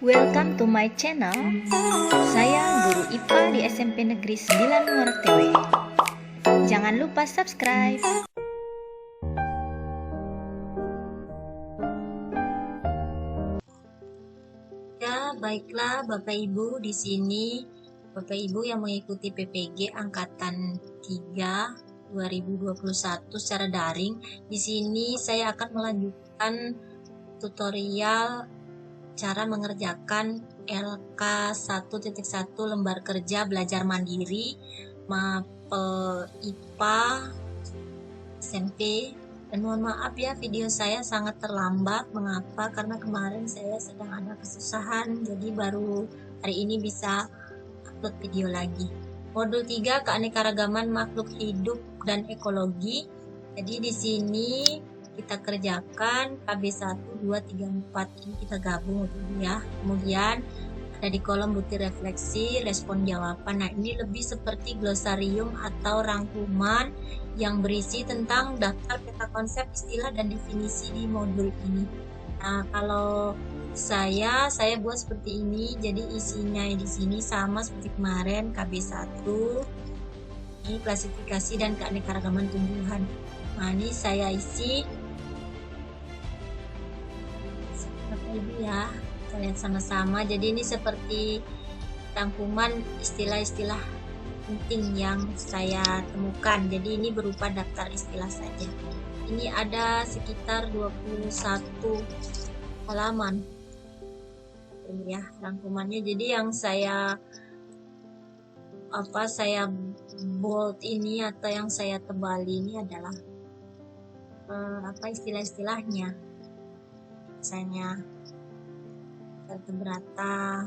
Welcome to my channel. Saya guru IPA di SMP Negeri 9 Muartewe. Jangan lupa subscribe. Ya, baiklah Bapak Ibu, di sini Bapak Ibu yang mengikuti PPG angkatan 3 2021 secara daring. Di sini saya akan melanjutkan tutorial cara mengerjakan LK 1.1 lembar kerja belajar mandiri mapel IPA SMP. Dan mohon maaf ya, video saya sangat terlambat. Mengapa? Karena kemarin saya sedang ada kesusahan, jadi baru hari ini bisa upload video lagi. Modul 3 keanekaragaman makhluk hidup dan ekologi. Jadi di sini kita kerjakan KB 1, 2, 3, 4 ini kita gabung ya. Kemudian ada di kolom butir refleksi, respon jawaban. Nah, ini lebih seperti glosarium atau rangkuman yang berisi tentang daftar peta konsep, istilah, dan definisi di modul ini. Nah, kalau saya buat seperti ini. Jadi isinya di sini sama seperti kemarin KB 1. Ini klasifikasi dan keanekaragaman tumbuhan. Nah, ini saya isi Ibu ya, kita lihat sama-sama. Jadi ini seperti rangkuman istilah-istilah penting yang saya temukan. Jadi ini berupa daftar istilah saja. Ini ada sekitar 21 halaman ini ya rangkumannya. Jadi yang saya bold ini atau yang saya tebal ini adalah istilah-istilahnya. Misalnya vertebrata,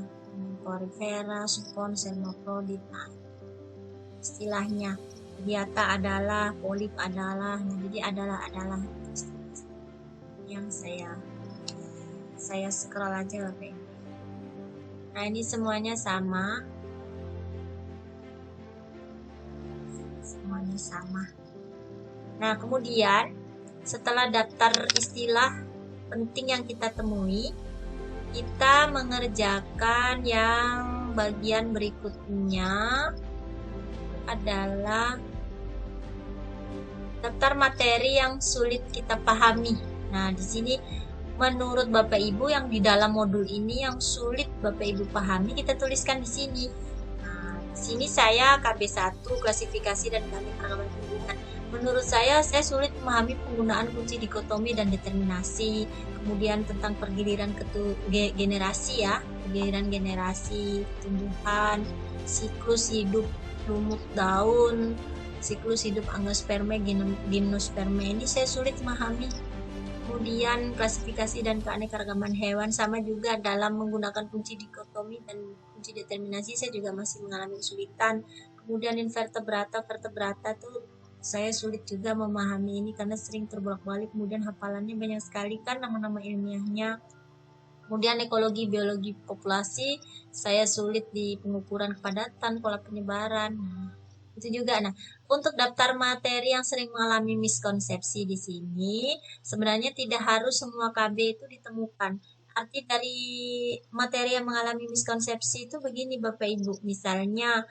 porifera, supon, semoprodit. Nah, istilahnya biota adalah, polip adalah. Nah, jadi adalah yang saya scroll aja Bapak. Nah, ini semuanya sama. Semuanya sama. Nah, kemudian setelah daftar istilah penting yang kita temui, kita mengerjakan yang bagian berikutnya adalah daftar materi yang sulit kita pahami. Nah, di sini menurut Bapak Ibu yang di dalam modul ini yang sulit Bapak Ibu pahami, kita tuliskan di sini. Nah, di sini saya KB 1 klasifikasi dan keanekaragaman tumbuhan. Menurut saya sulit memahami penggunaan kunci dikotomi dan determinasi. Kemudian tentang pergiliran generasi ya, pergiliran generasi tumbuhan, siklus hidup lumut daun, siklus hidup angiospermae, gimnospermae, ini saya sulit memahami. Kemudian klasifikasi dan keanekaragaman hewan sama juga dalam menggunakan kunci dikotomi dan kunci determinasi saya juga masih mengalami kesulitan. Kemudian vertebrata tuh saya sulit juga memahami ini karena sering terbolak-balik, kemudian hafalannya banyak sekali kan nama-nama ilmiahnya. Kemudian ekologi biologi populasi saya sulit di pengukuran kepadatan, pola penyebaran. Nah, itu juga. Nah, untuk daftar materi yang sering mengalami miskonsepsi di sini sebenarnya tidak harus semua KB itu ditemukan. Arti dari materi yang mengalami miskonsepsi itu begini Bapak Ibu. Misalnya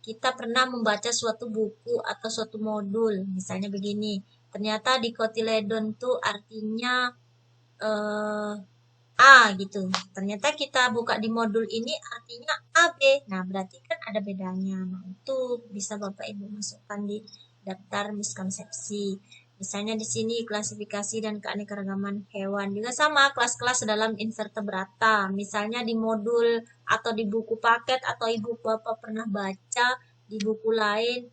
kita pernah membaca suatu buku atau suatu modul, misalnya begini, ternyata dikotiledon tuh artinya A gitu. Ternyata kita buka di modul ini artinya AB. Nah, berarti kan ada bedanya. Nah, itu bisa Bapak Ibu masukkan di daftar miskonsepsi. Misalnya di sini klasifikasi dan keanekaragaman hewan juga sama, kelas-kelas dalam invertebrata. Misalnya di modul atau di buku paket atau Ibu Bapak pernah baca di buku lain,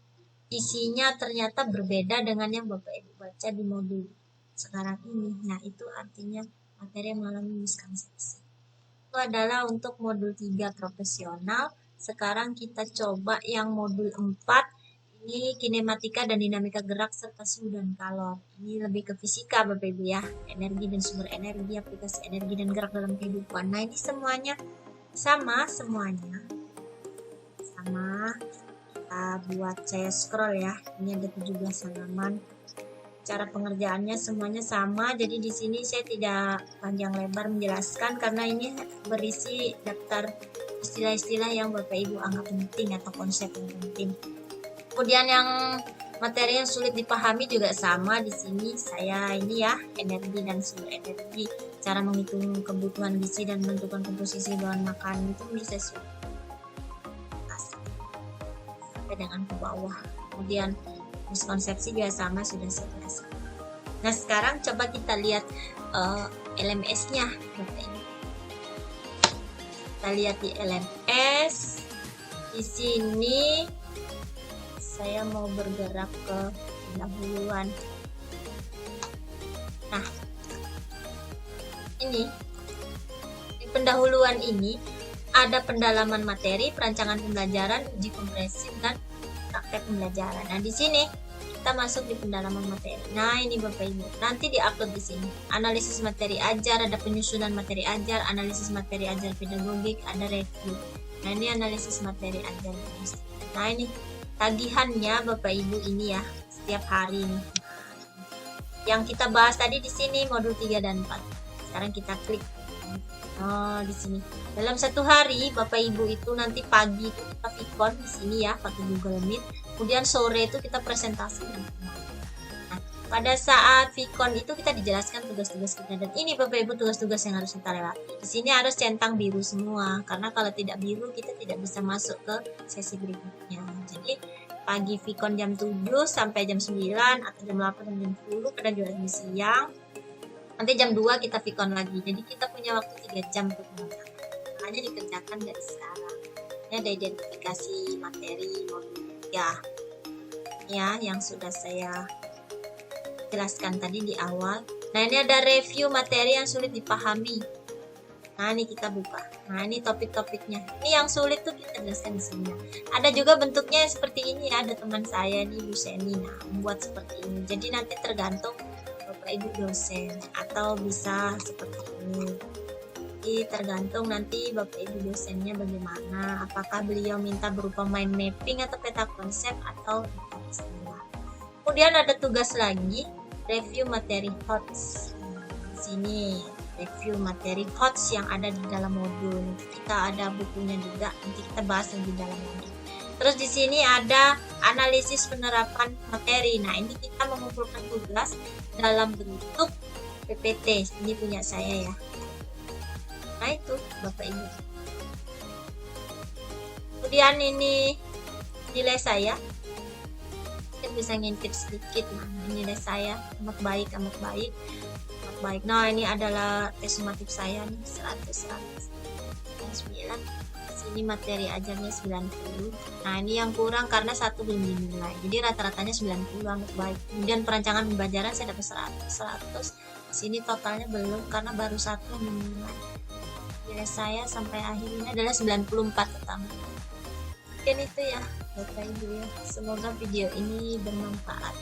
isinya ternyata berbeda dengan yang Bapak Ibu baca di modul sekarang ini. Nah, itu artinya materi yang mengalami miskonsepsi. Itu adalah untuk modul 3 profesional. Sekarang kita coba yang modul 4. Ini kinematika dan dinamika gerak serta suhu dan kalor. Ini lebih ke fisika Bapak Ibu ya. Energi dan sumber energi, aplikasi energi dan gerak dalam kehidupan. Nah, ini semuanya sama semuanya. Sama. Kita buat saya scroll ya. Ini ada 17 halaman. cara pengerjaannya semuanya sama. Jadi di sini saya tidak panjang lebar menjelaskan karena ini berisi daftar istilah-istilah yang Bapak Ibu anggap penting atau konsep yang penting. Kemudian yang materi yang sulit dipahami juga sama. Di sini saya ini ya, energi dan sumber energi, cara menghitung kebutuhan gizi dan menentukan komposisi bahan makanan itu bisa sulit sampai dengan ke bawah. Kemudian miskonsepsi juga sama, sudah saya jelaskan. Nah sekarang coba kita lihat LMS-nya. Kita lihat di LMS. Di sini saya mau bergerak ke pendahuluan. Nah, ini di pendahuluan ini ada pendalaman materi, perancangan pembelajaran, uji komprehensif dan praktek pembelajaran. Nah, di sini kita masuk di pendalaman materi. Nah, ini Bapak Ibu, nanti diupload di sini. Analisis materi ajar, ada penyusunan materi ajar, analisis materi ajar pedagogik, ada review. Nah, ini analisis materi ajar. Nah, ini tagihannya Bapak Ibu ini ya, setiap hari nih. Yang kita bahas tadi di sini modul 3 dan 4. Sekarang kita klik. Oh, di sini. Dalam satu hari Bapak Ibu itu nanti pagi itu kita vikon di sini ya pakai Google Meet. Kemudian sore itu kita presentasi. Nah, pada saat vikon itu kita dijelaskan tugas-tugas kita, dan ini Bapak Ibu tugas-tugas yang harus kita lewati. Di sini harus centang biru semua karena kalau tidak biru kita tidak bisa masuk ke sesi berikutnya. Jadi pagi vikon jam 7 sampai jam 9 atau jam 8 sampai jam 10, kadang juga jam siang. Nanti jam 2 kita vikon lagi. Jadi kita punya waktu 3 jam untuk mengerjakan. Hanya dikerjakan dari sekarang. Ini ada identifikasi materi modul 3. Ya, yang sudah saya jelaskan tadi di awal. Nah, ini ada review materi yang sulit dipahami. Nah, ini kita buka. Nah, ini topik-topiknya. Ini yang sulit tuh kita jelaskan di sini. Ada juga bentuknya seperti ini ya. Ada teman saya nih, Bu Seni. Nah, membuat seperti ini. Jadi nanti tergantung Bapak Ibu dosen atau bisa seperti ini. Jadi tergantung nanti Bapak Ibu dosennya bagaimana. Apakah beliau minta berupa mind mapping atau peta konsep atau istilah. Kemudian ada tugas lagi, review materi HOTS. Sini review materi HOTS yang ada di dalam modul. Kita ada bukunya juga, nanti kita bahas lebih dalam lagi. Terus di sini ada analisis penerapan materi. Nah, ini kita mengumpulkan tugas dalam bentuk PPT. Ini punya saya ya. Nah, itu Bapak Ibu. Kemudian ini nilai saya. Kita bisa ngintip sedikit. Nah, ini nilai saya amat baik, amat baik. Baik, nah ini adalah tes sumatif saya nih 100 9. Sini materi ajarnya 90. Nah ini yang kurang karena satu belum dinilai, jadi rata-ratanya 90 amat baik. Kemudian perancangan pembelajaran saya dapat 100. Sini totalnya belum karena baru satu yang dinilai. Nilai saya sampai akhir ini adalah 94 total. Mungkin itu ya Bapak Ibu ya. Semoga video ini bermanfaat.